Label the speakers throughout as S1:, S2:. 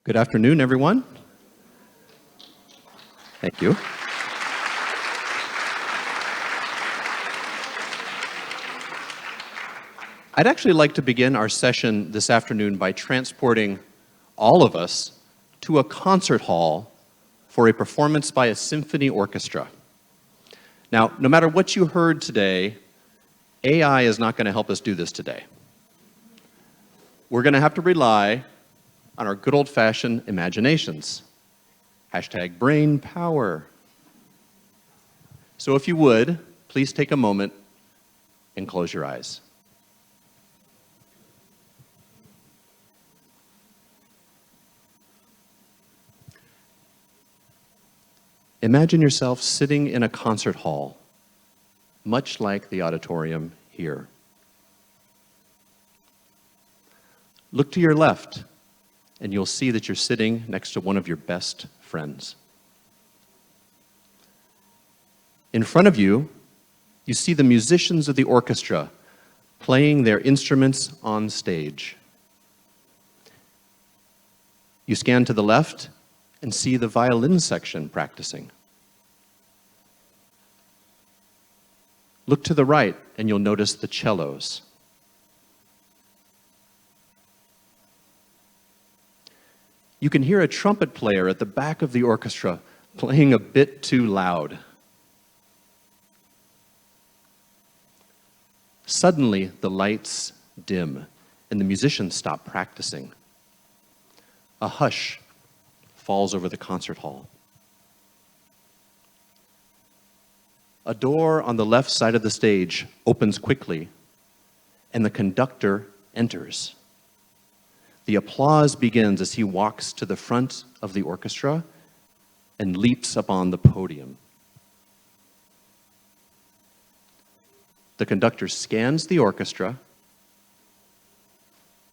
S1: Good afternoon, everyone. Thank you. I'd actually like to begin our session this afternoon by transporting all of us to a concert hall for a performance by a symphony orchestra. Now, no matter what you heard today, AI is not going to help us do this today. We're going to have to rely on our good old-fashioned imaginations. Hashtag brain power. So if you would, please take a moment and close your eyes. Imagine yourself sitting in a concert hall, much like the auditorium here. Look to your left, and you'll see that you're sitting next to one of your best friends. In front of you, you see the musicians of the orchestra playing their instruments on stage. You scan to the left and see the violin section practicing. Look to the right, and you'll notice the cellos. You can hear a trumpet player at the back of the orchestra playing a bit too loud. Suddenly, the lights dim, and the musicians stop practicing. A hush falls over the concert hall. A door on the left side of the stage opens quickly, and the conductor enters. The applause begins as he walks to the front of the orchestra and leaps upon the podium. The conductor scans the orchestra,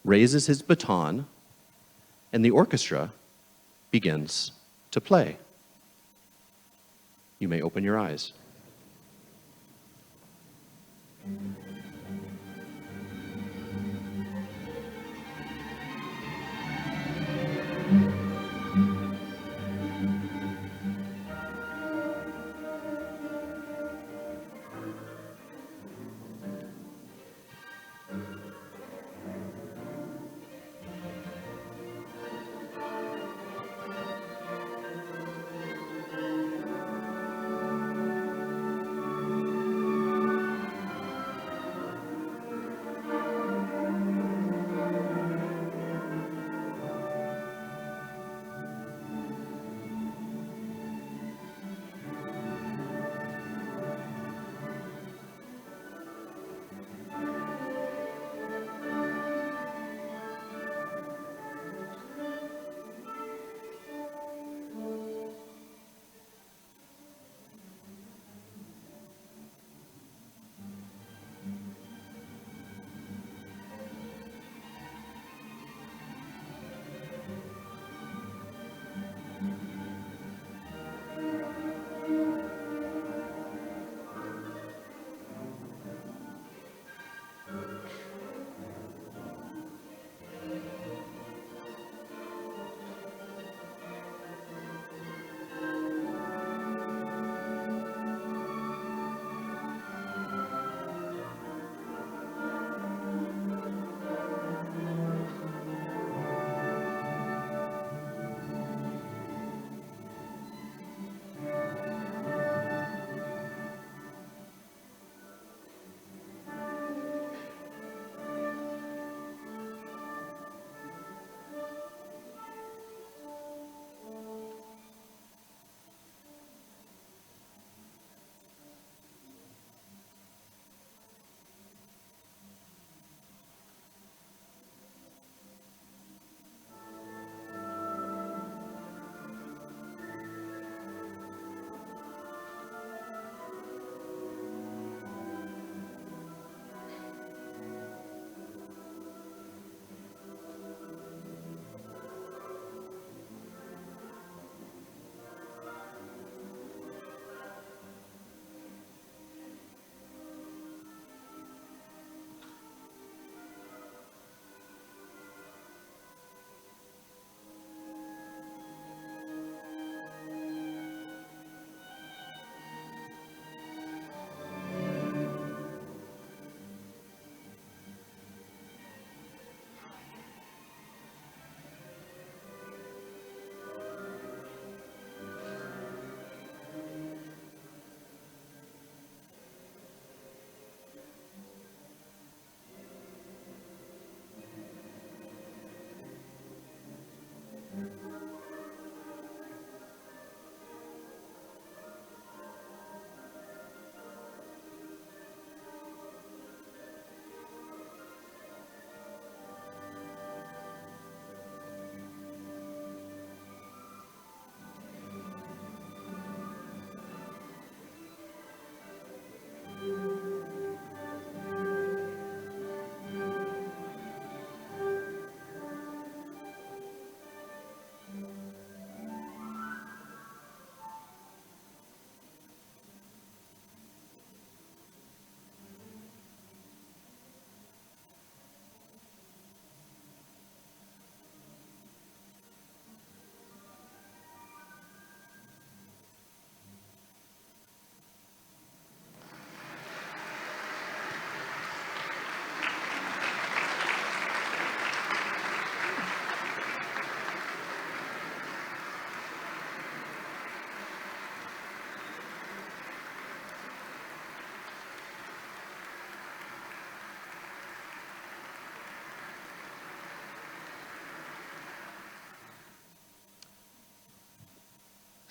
S1: raises his baton, and the orchestra begins to play. You may open your eyes.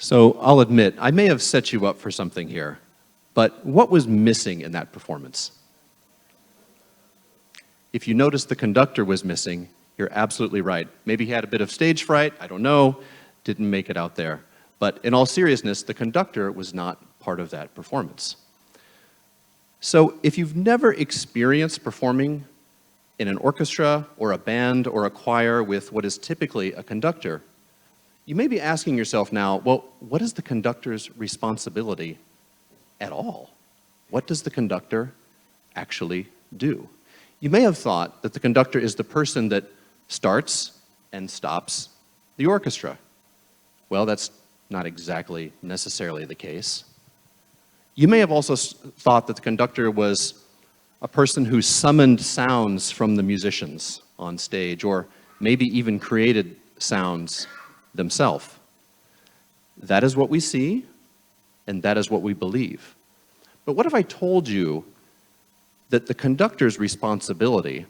S1: So I'll admit, I may have set you up for something here, but what was missing in that performance? If you notice the conductor was missing, you're absolutely right. Maybe he had a bit of stage fright, I don't know, didn't make it out there. But in all seriousness, the conductor was not part of that performance. So if you've never experienced performing in an orchestra or a band or a choir with what is typically a conductor, you may be asking yourself now, well, what is the conductor's responsibility at all? What does the conductor actually do? You may have thought that the conductor is the person that starts and stops the orchestra. Well, that's not exactly necessarily the case. You may have also thought that the conductor was a person who summoned sounds from the musicians on stage, or maybe even created sounds themselves. That is what we see, and that is what we believe. But what if I told you that the conductor's responsibility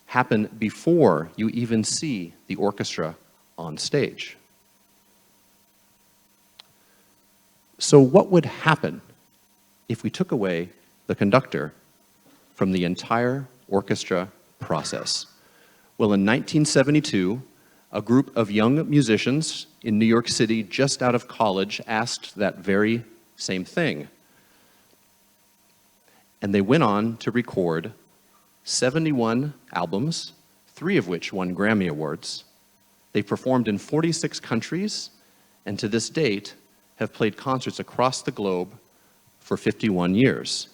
S1: happened before you even see the orchestra on stage? So what would happen if we took away the conductor from the entire orchestra process? Well, in 1972, a group of young musicians in New York City, just out of college, asked that very same thing. And they went on to record 71 albums, 3 of which won Grammy Awards. They performed in 46 countries, and to this date have played concerts across the globe for 51 years.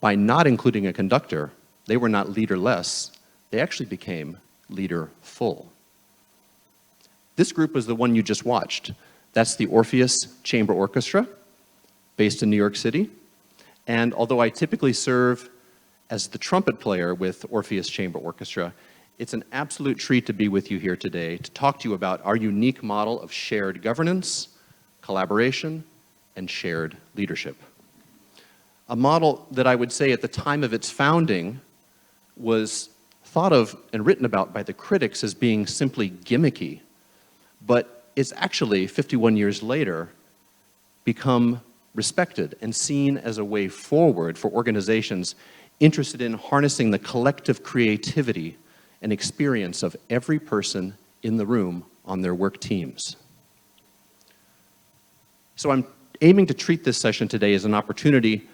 S1: By not including a conductor, they were not leaderless, they actually became leaderful. This group is the one you just watched. That's the Orpheus Chamber Orchestra, based in New York City. And although I typically serve as the trumpet player with Orpheus Chamber Orchestra, it's an absolute treat to be with you here today to talk to you about our unique model of shared governance, collaboration, and shared leadership. A model that I would say at the time of its founding was thought of and written about by the critics as being simply gimmicky, but it's actually, 51 years later, become respected and seen as a way forward for organizations interested in harnessing the collective creativity and experience of every person in the room on their work teams. So I'm aiming to treat this session today as an opportunity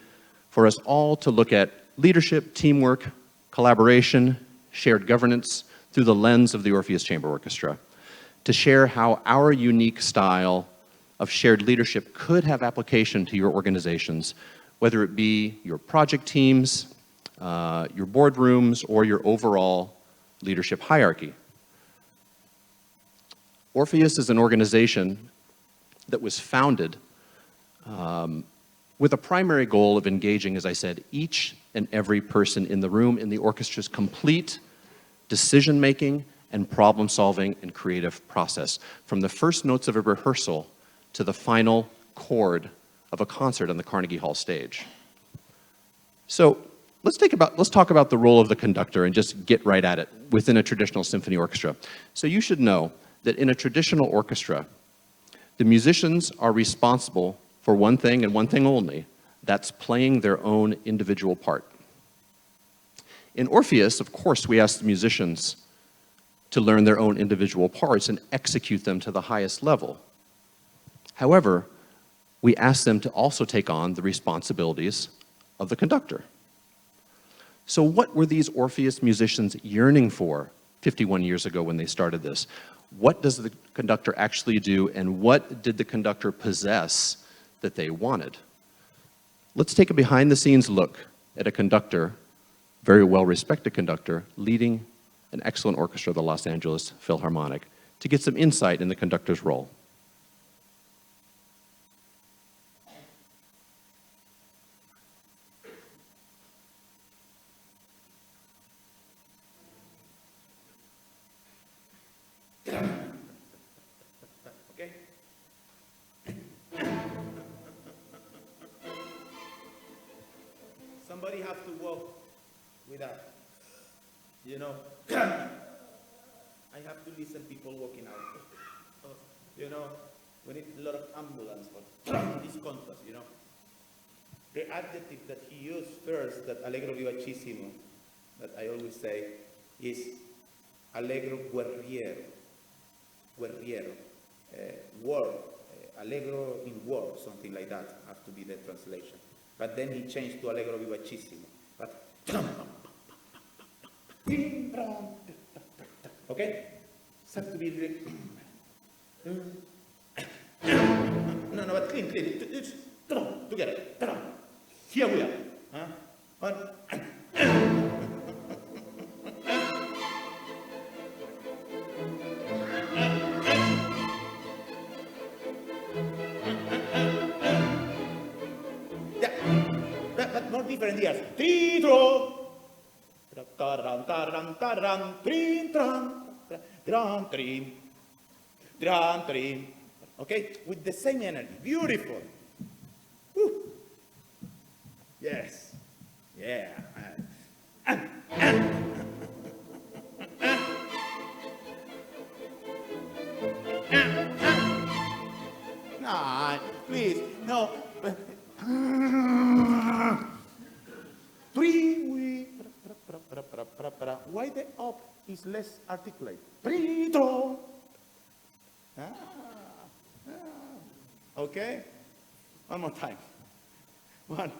S1: for us all to look at leadership, teamwork, collaboration, shared governance through the lens of the Orpheus Chamber Orchestra, to share how our unique style of shared leadership could have application to your organizations, whether it be your project teams, your boardrooms, or your overall leadership hierarchy. Orpheus is an organization that was founded with a primary goal of engaging, as I said, each and every person in the room in the orchestra's complete decision-making and problem-solving and creative process, from the first notes of a rehearsal to the final chord of a concert on the Carnegie Hall stage. So let's talk about the role of the conductor and just get right at it within a traditional symphony orchestra. So you should know that in a traditional orchestra, the musicians are responsible for one thing and one thing only. That's playing their own individual part. In Orpheus, of course, we ask the musicians to learn their own individual parts and execute them to the highest level. However, we ask them to also take on the responsibilities of the conductor. So what were these Orpheus musicians yearning for 51 years ago when they started this? What does the conductor actually do, and what did the conductor possess that they wanted? Let's take a behind-the-scenes look at a conductor, very well-respected conductor, leading an excellent orchestra, the Los Angeles Philharmonic, to get some insight in the conductor's role.
S2: Okay. Somebody have to walk with that. You know, I have to listen people walking out. You know, We need a lot of ambulance for this contrast, you know. The adjective that he used first, that allegro vivacissimo, that I always say, is allegro guerriero. Guerriero. War. Allegro in war, something like that, has to be the translation. But then he changed to allegro vivacissimo. But okay? It has to be really... No, but clean. It's together. Here we are. One. Yeah, but more different years. Titro. Taran, taran, taran, trin, tran, tran, trin, tran, trin. Okay, with the same energy. Beautiful. Woo. Yes. Yeah. No, please, no. Why the up is less articulate? Okay? One more time. One.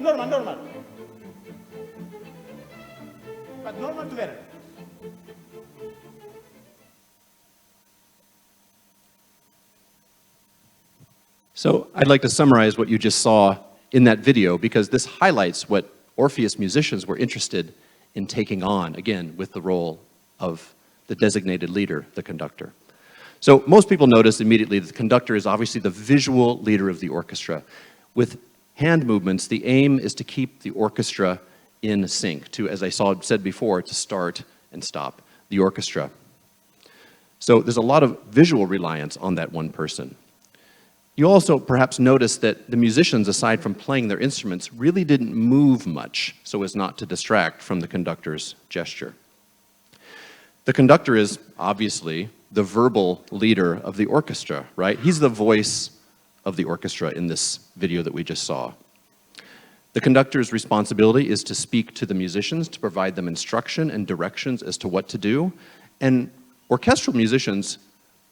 S2: Normal. But normal together.
S1: So I'd like to summarize what you just saw in that video, because this highlights what Orpheus musicians were interested in taking on, again, with the role of the designated leader, the conductor. So most people notice immediately that the conductor is obviously the visual leader of the orchestra. With hand movements, the aim is to keep the orchestra in sync, to, as I said before, to start and stop the orchestra. So there's a lot of visual reliance on that one person. You also perhaps notice that the musicians, aside from playing their instruments, really didn't move much so as not to distract from the conductor's gesture. The conductor is obviously the verbal leader of the orchestra, right? He's the voice of the orchestra in this video that we just saw. The conductor's responsibility is to speak to the musicians, to provide them instruction and directions as to what to do. And orchestral musicians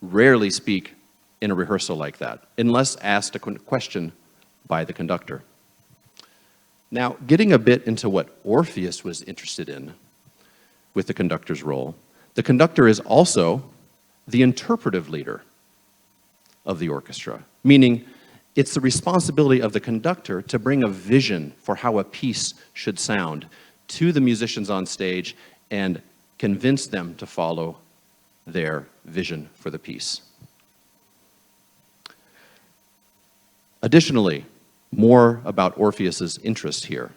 S1: rarely speak in a rehearsal like that, unless asked a question by the conductor. Now, getting a bit into what Orpheus was interested in with the conductor's role, the conductor is also the interpretive leader of the orchestra, meaning it's the responsibility of the conductor to bring a vision for how a piece should sound to the musicians on stage and convince them to follow their vision for the piece. Additionally, more about Orpheus's interest here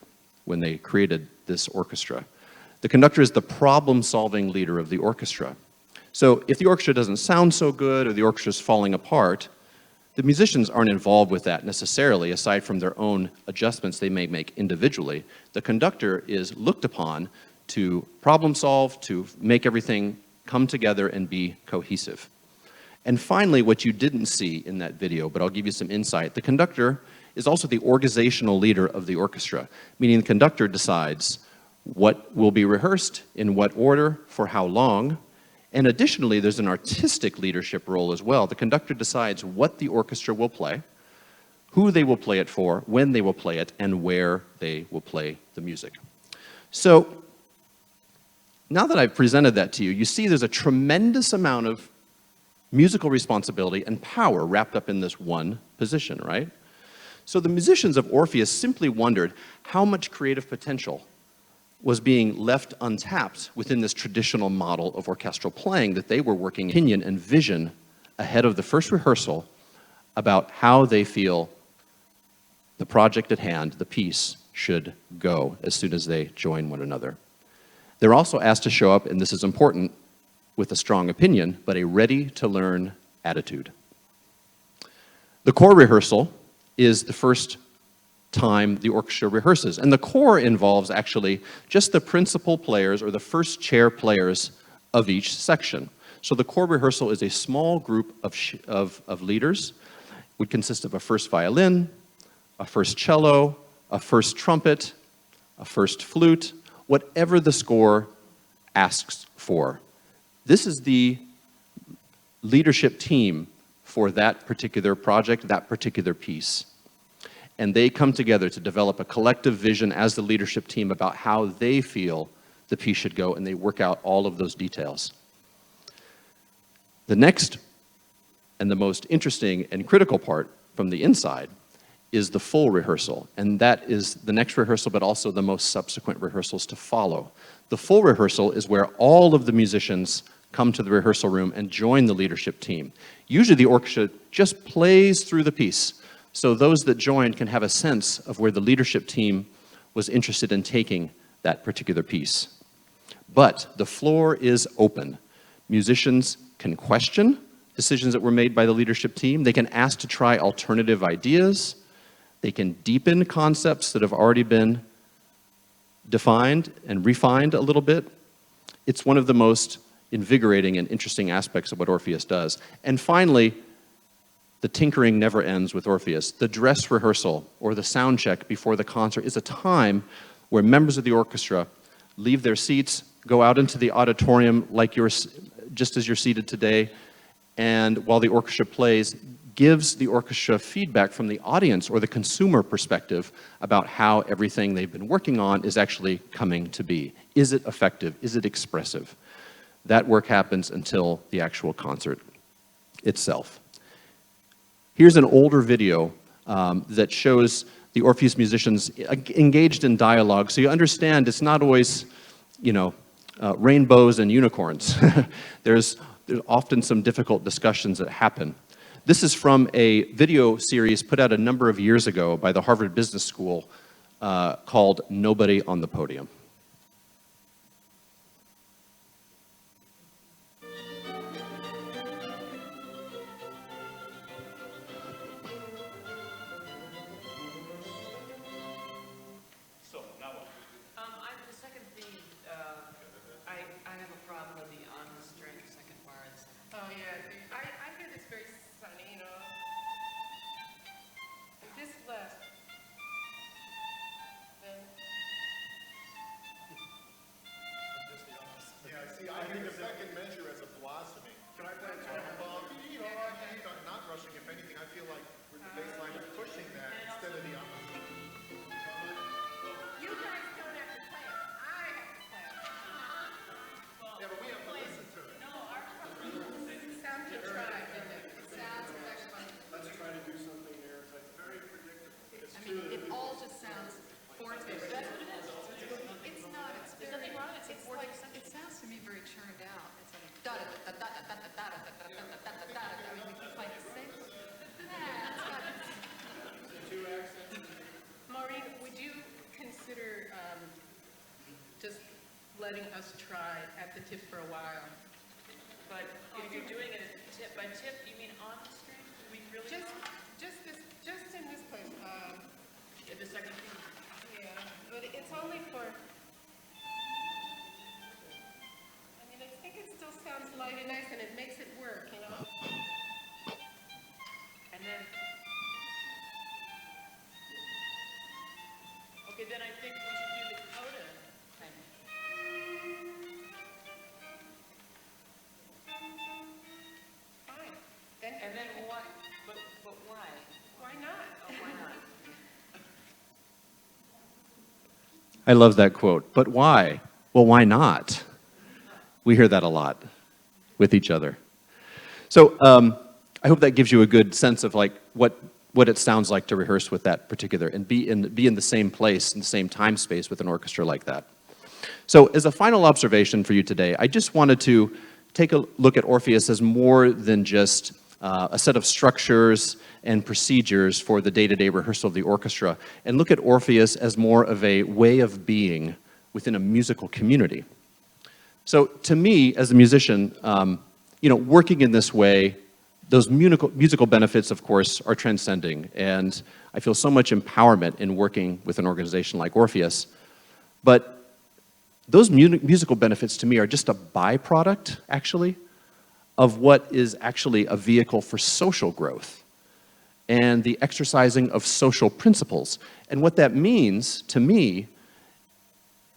S1: when they created this orchestra. The conductor is the problem-solving leader of the orchestra. So if the orchestra doesn't sound so good or the orchestra is falling apart, the musicians aren't involved with that necessarily, aside from their own adjustments they may make individually. The conductor is looked upon to problem solve, to make everything come together and be cohesive. And finally, what you didn't see in that video, but I'll give you some insight, the conductor is also the organizational leader of the orchestra, meaning the conductor decides what will be rehearsed, in what order, for how long. And additionally, there's an artistic leadership role as well. The conductor decides what the orchestra will play, who they will play it for, when they will play it, and where they will play the music. So, now that I've presented that to you, you see there's a tremendous amount of musical responsibility and power wrapped up in this one position, right? So the musicians of Orpheus simply wondered how much creative potential was being left untapped within this traditional model of orchestral playing that they were working opinion and vision ahead of the first rehearsal about how they feel the project at hand, the piece, should go as soon as they join one another. They're also asked to show up, and this is important, with a strong opinion, but a ready-to-learn attitude. The core rehearsal is the first time the orchestra rehearses. And the core involves actually just the principal players or the first chair players of each section. So the core rehearsal is a small group of leaders. Would consist of a first violin, a first cello, a first trumpet, a first flute, whatever the score asks for. This is the leadership team for that particular project, that particular piece. And they come together to develop a collective vision as the leadership team about how they feel the piece should go, and they work out all of those details. The next and the most interesting and critical part from the inside is the full rehearsal, and that is the next rehearsal, but also the most subsequent rehearsals to follow. The full rehearsal is where all of the musicians come to the rehearsal room and join the leadership team. Usually the orchestra just plays through the piece, so those that join can have a sense of where the leadership team was interested in taking that particular piece. But the floor is open. Musicians can question decisions that were made by the leadership team. They can ask to try alternative ideas. They can deepen concepts that have already been defined and refined a little bit. It's one of the most invigorating and interesting aspects of what Orpheus does. And finally, the tinkering never ends with Orpheus. The dress rehearsal or the sound check before the concert is a time where members of the orchestra leave their seats, go out into the auditorium like just as you're seated today, and while the orchestra plays, gives the orchestra feedback from the audience or the consumer perspective about how everything they've been working on is actually coming to be. Is it effective? Is it expressive? That work happens until the actual concert itself. Here's an older video that shows the Orpheus musicians engaged in dialogue, so you understand it's not always, rainbows and unicorns. There's often some difficult discussions that happen. This is from a video series put out a number of years ago by the Harvard Business School called Nobody on the Podium.
S3: I hear the second measure as a blossoming. Can I play not rushing, if anything, I feel like the bass line is pushing that instead of the opposite.
S4: You guys don't have to play it. I have to play it.
S3: Yeah, but we have to listen to it.
S4: No, it sounds to try, didn't it? It sounds actually.
S3: Let's try to do something there. It's like very predictable.
S4: I mean, it all just sounds forte. That's what it is. It's not. It's very. It's like it sounds to me very churned out. It's like da da da da da da da da da da da da. I mean, we keep like the same.
S3: Two accents.
S4: Maureen, would you consider just letting us try at the tip for a while?
S5: But if you're doing it tip by tip, you mean on the string? We really
S4: Just in this place.
S5: at the second thing.
S4: Yeah, but it's only for. I mean, I think it still sounds light and nice, and it makes it work,
S5: And then, okay, then I think we should do the coda thing.
S4: Fine.
S5: And then what? But why?
S4: Why not?
S5: Oh, why not?
S1: I love that quote. But why? Well, why not? We hear that a lot with each other. So I hope that gives you a good sense of like what it sounds like to rehearse with that particular and be in the same place, in the same time space with an orchestra like that. So as a final observation for you today, I just wanted to take a look at Orpheus as more than just a set of structures and procedures for the day-to-day rehearsal of the orchestra, and look at Orpheus as more of a way of being within a musical community. So to me, as a musician, working in this way those musical benefits, of course, are transcending, and I feel so much empowerment in working with an organization like Orpheus. But those musical benefits to me are just a byproduct, actually, of what is actually a vehicle for social growth and the exercising of social principles. And what that means to me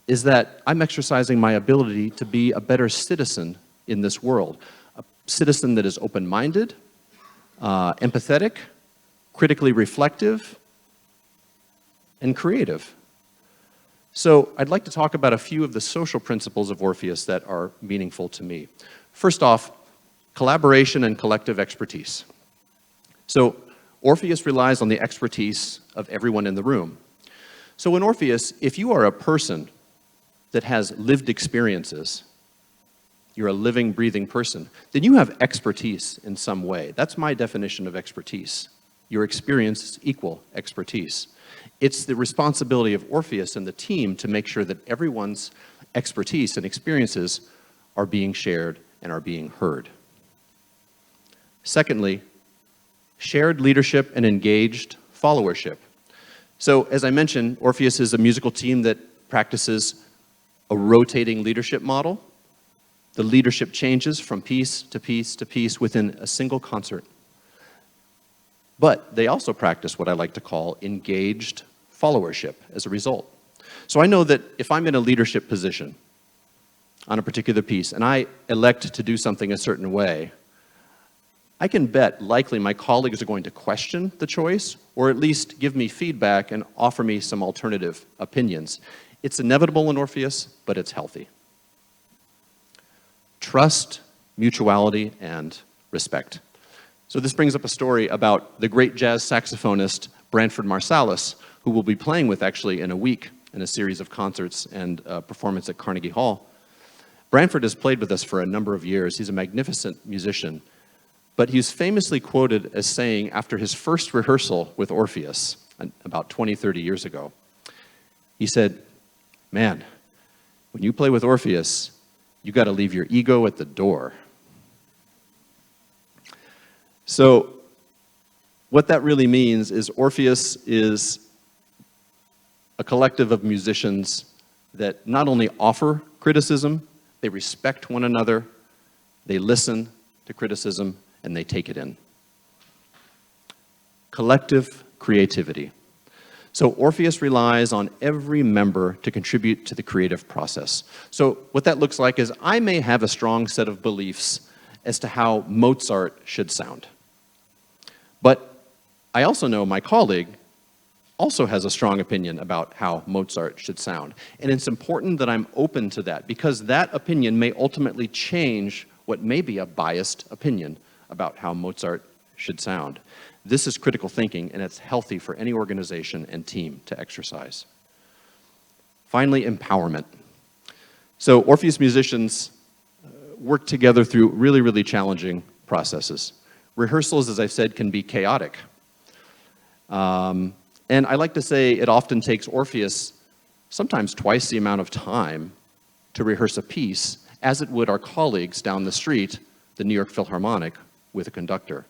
S1: is that I'm exercising my ability to be a better citizen in this world, a citizen that is open-minded, empathetic, critically reflective, and creative. So I'd like to talk about a few of the social principles of Orpheus that are meaningful to me. First off, collaboration and collective expertise. So Orpheus relies on the expertise of everyone in the room. So in Orpheus, if you are a person that has lived experiences, you're a living, breathing person, then you have expertise in some way. That's my definition of expertise. Your experience equal expertise. It's the responsibility of Orpheus and the team to make sure that everyone's expertise and experiences are being shared and are being heard. Secondly, shared leadership and engaged followership. So, as I mentioned, Orpheus is a musical team that practices a rotating leadership model. The leadership changes from piece to piece to piece within a single concert. But they also practice what I like to call engaged followership as a result. So I know that if I'm in a leadership position on a particular piece and I elect to do something a certain way, I can bet likely my colleagues are going to question the choice or at least give me feedback and offer me some alternative opinions. It's inevitable in Orpheus, but it's healthy. Trust, mutuality, and respect. So this brings up a story about the great jazz saxophonist Branford Marsalis, who we'll be playing with actually in a week in a series of concerts and a performance at Carnegie Hall. Branford has played with us for a number of years. He's a magnificent musician. But he's famously quoted as saying after his first rehearsal with Orpheus, about 20, 30 years ago, he said, "Man, when you play with Orpheus, you got to leave your ego at the door." So what that really means is Orpheus is a collective of musicians that not only offer criticism, they respect one another, they listen to criticism, and they take it in. Collective creativity. So Orpheus relies on every member to contribute to the creative process. So what that looks like is I may have a strong set of beliefs as to how Mozart should sound. But I also know my colleague also has a strong opinion about how Mozart should sound. And it's important that I'm open to that because that opinion may ultimately change what may be a biased opinion about how Mozart should sound. This is critical thinking, and it's healthy for any organization and team to exercise. Finally, empowerment. So Orpheus musicians work together through really, really challenging processes. Rehearsals, as I said, can be chaotic. And I like to say it often takes Orpheus sometimes twice the amount of time to rehearse a piece as it would our colleagues down the street, the New York Philharmonic, with a conductor.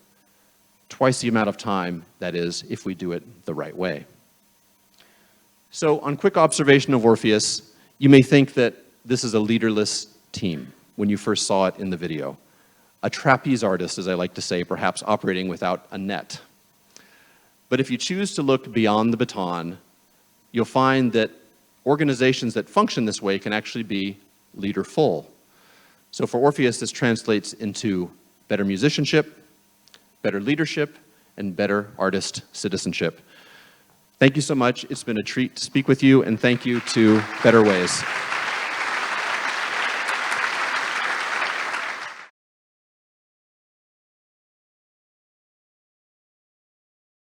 S1: Twice the amount of time, that is, if we do it the right way. So on quick observation of Orpheus, you may think that this is a leaderless team when you first saw it in the video. A trapeze artist, as I like to say, perhaps operating without a net. But if you choose to look beyond the baton, you'll find that organizations that function this way can actually be leaderful. So for Orpheus, this translates into better musicianship, better leadership, and better artist citizenship. Thank you so much. It's been a treat to speak with you, and thank you to Better Ways.